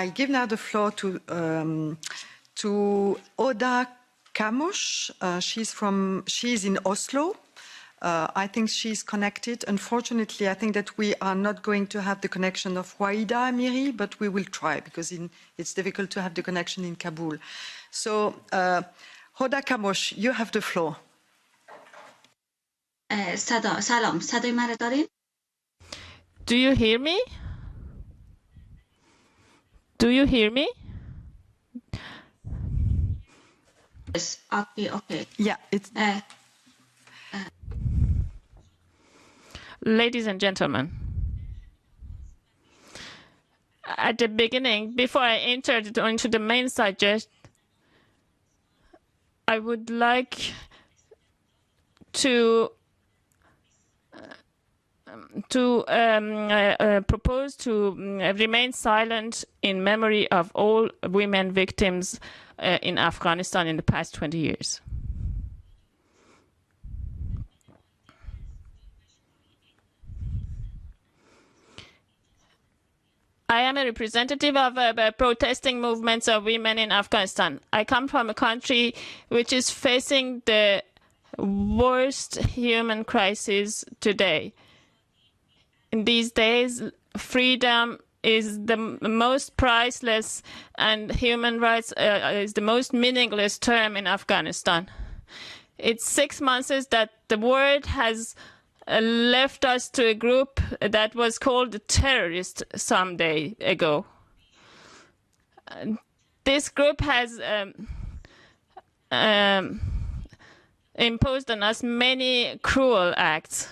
I give now the floor to Oda Kamosh. She's in Oslo. I think she's connected. Unfortunately, I think that we are not going to have the connection of Waida Amiri, but we will try because it's difficult to have the connection in Kabul. So, Oda Kamosh, you have the floor. سلام صدای من دارین؟ Do you hear me? Do you hear me? Yes. Okay. Yeah. It's... Ladies and gentlemen, at the beginning, before I entered into the main subject, I would like to propose to remain silent in memory of all women victims in Afghanistan in the past 20 years. I am a representative of protesting movements of women in Afghanistan. I come from a country which is facing the worst human crisis today. In these days, freedom is the most priceless and human rights is the most meaningless term in Afghanistan. It's 6 months that the world has left us to a group that was called terrorist some day ago. This group has imposed on us many cruel acts.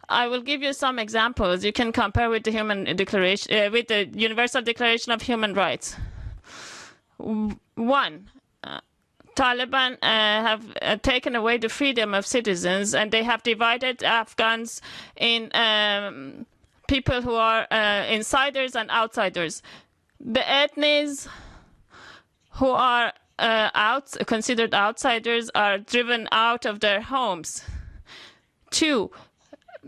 I will give you some examples. You can compare with the with the Universal Declaration of Human Rights. One, Taliban have taken away the freedom of citizens, and they have divided Afghans in people who are insiders and outsiders. The ethnies who are considered outsiders are driven out of their homes. Two,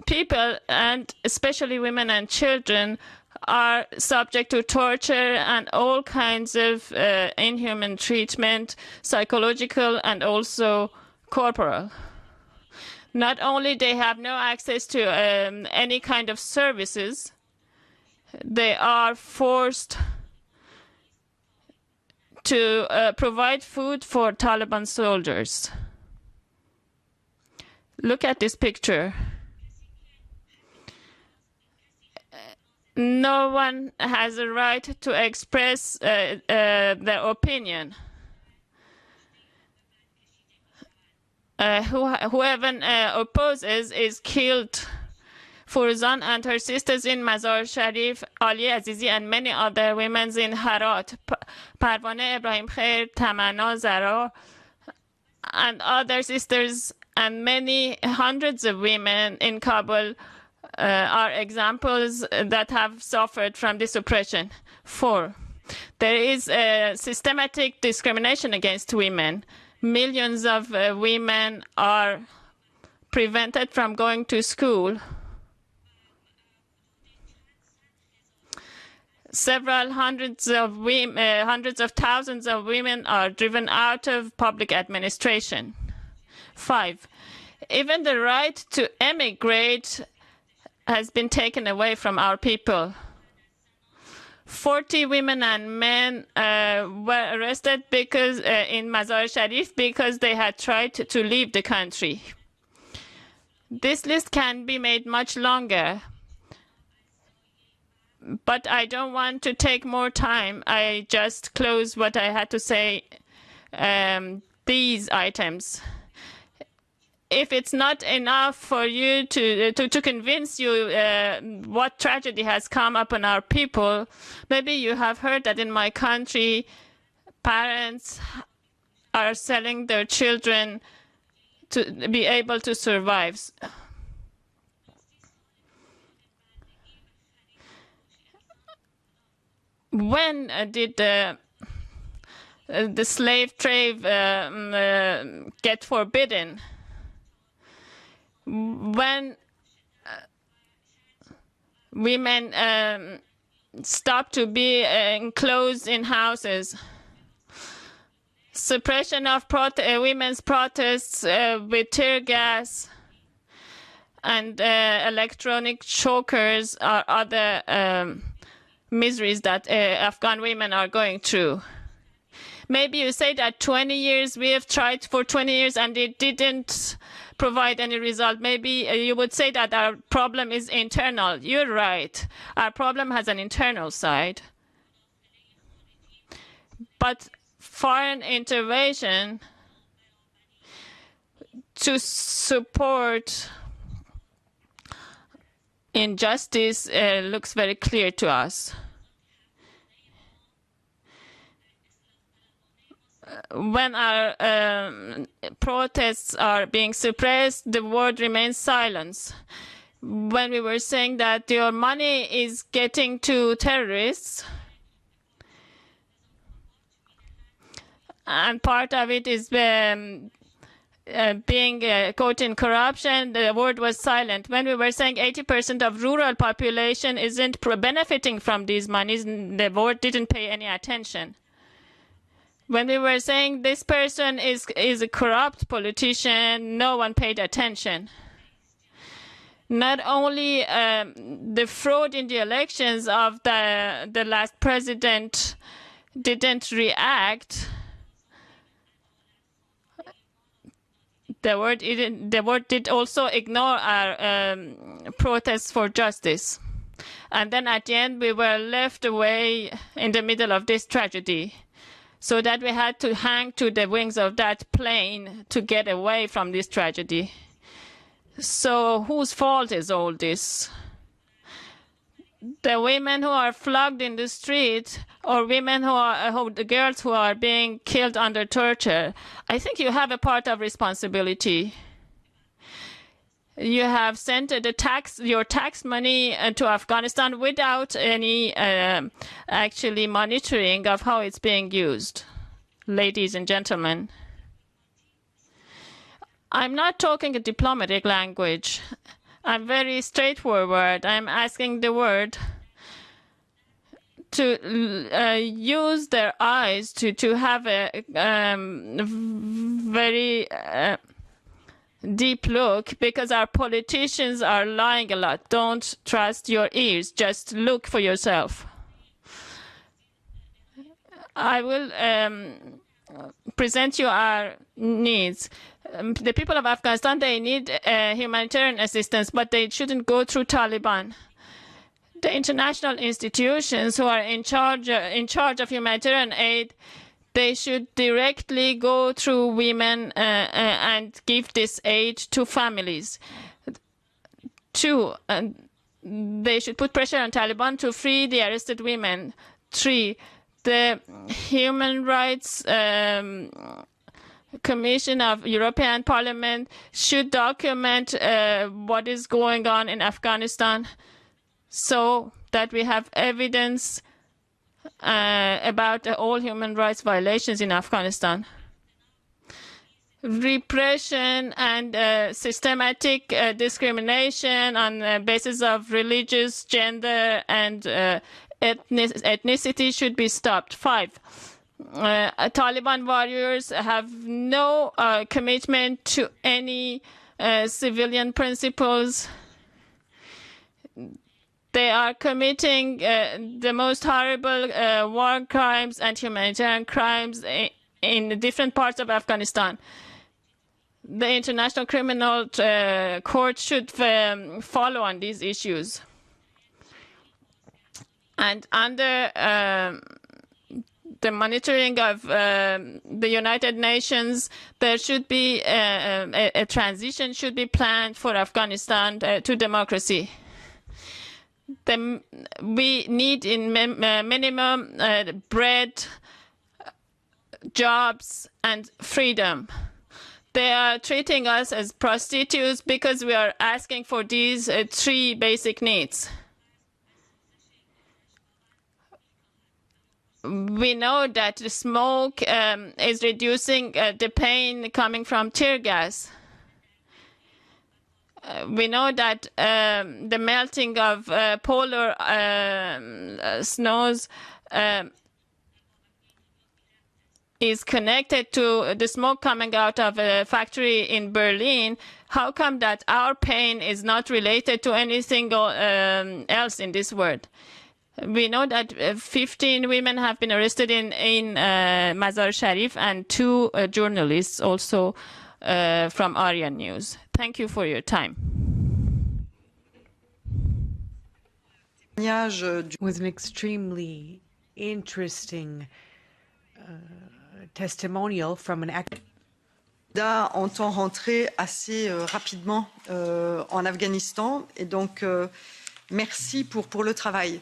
people, and especially women and children, are subject to torture and all kinds of inhuman treatment, psychological and also corporal. Not only they have no access to any kind of services, they are forced to provide food for Taliban soldiers. Look at this picture. No one has a right to express their opinion. Whoever opposes is killed. Furzan and her sisters in Mazar Sharif, Ali Azizi and many other women in Herat, Parvane Ibrahim Khair, Tamanna Zara, and other sisters, and many hundreds of women in Kabul are examples that have suffered from this oppression. 4. There is systematic discrimination against women. Millions of women are prevented from going to school. Several hundreds of thousands of women are driven out of public administration. 5. Even the right to emigrate has been taken away from our people. 40 women and men were arrested because in Mazar Sharif because they had tried to leave the country. This list can be made much longer, but I don't want to take more time. I just close what I had to say. These items. If it's not enough for you to convince you what tragedy has come upon our people, maybe you have heard that in my country, parents are selling their children to be able to survive. When did the slave trade get forbidden? When women stop to be enclosed in houses. Suppression of women's protests with tear gas and electronic chokers are other miseries that Afghan women are going through. Maybe you say that 20 years, we have tried for 20 years and it didn't provide any result. Maybe you would say that our problem is internal. You're right. Our problem has an internal side. But foreign intervention to support injustice looks very clear to us. When our protests are being suppressed, the world remains silent. When we were saying that your money is getting to terrorists, and part of it is being caught in corruption, the word was silent. When we were saying 80% of rural population isn't benefiting from these monies, the word didn't pay any attention. When we were saying this person is a corrupt politician, no one paid attention. Not only the fraud in the elections of the last president didn't react, the world did also ignore our protests for justice. And then at the end, we were left away in the middle of this tragedy, so that we had to hang to the wings of that plane to get away from this tragedy. So whose fault is all this? The women who are flogged in the street, or women the girls who are being killed under torture, I think you have a part of responsibility. You have sent your tax money to Afghanistan without any actually monitoring of how it's being used. Ladies and gentlemen, I'm not talking a diplomatic language. I'm very straightforward. I'm asking the world to use their eyes to have a very deep look, because our politicians are lying a lot. Don't trust your ears. Just look for yourself. I will present you our needs. The people of Afghanistan, they need humanitarian assistance, but they shouldn't go through Taliban. The international institutions who are in charge of humanitarian aid, they should directly go through women and give this aid to families. 2, they should put pressure on Taliban to free the arrested women. 3, the Human Rights Commission of European Parliament should document what is going on in Afghanistan, so that we have evidence about all human rights violations in Afghanistan. Repression and systematic discrimination on the basis of religious, gender, and ethnicity should be stopped. 5, Taliban warriors have no commitment to any civilian principles. They are committing the most horrible war crimes and humanitarian crimes in different parts of Afghanistan. The International Criminal Court should follow on these issues. And under the monitoring of the United Nations, there should be a transition should be planned for Afghanistan to democracy. We need in minimum bread, jobs, and freedom. They are treating us as prostitutes because we are asking for these 3 basic needs. We know that the smoke is reducing the pain coming from tear gas. we know that the melting of polar snows is connected to the smoke coming out of a factory in Berlin. How come that our pain is not related to anything else in this world? We know that 15 women have been arrested in Mazar Sharif and 2 journalists also from Aryan News. Thank you for your time. It was an extremely interesting testimonial from an actor. Entend rentrer assez rapidement en Afghanistan et donc merci pour le travail.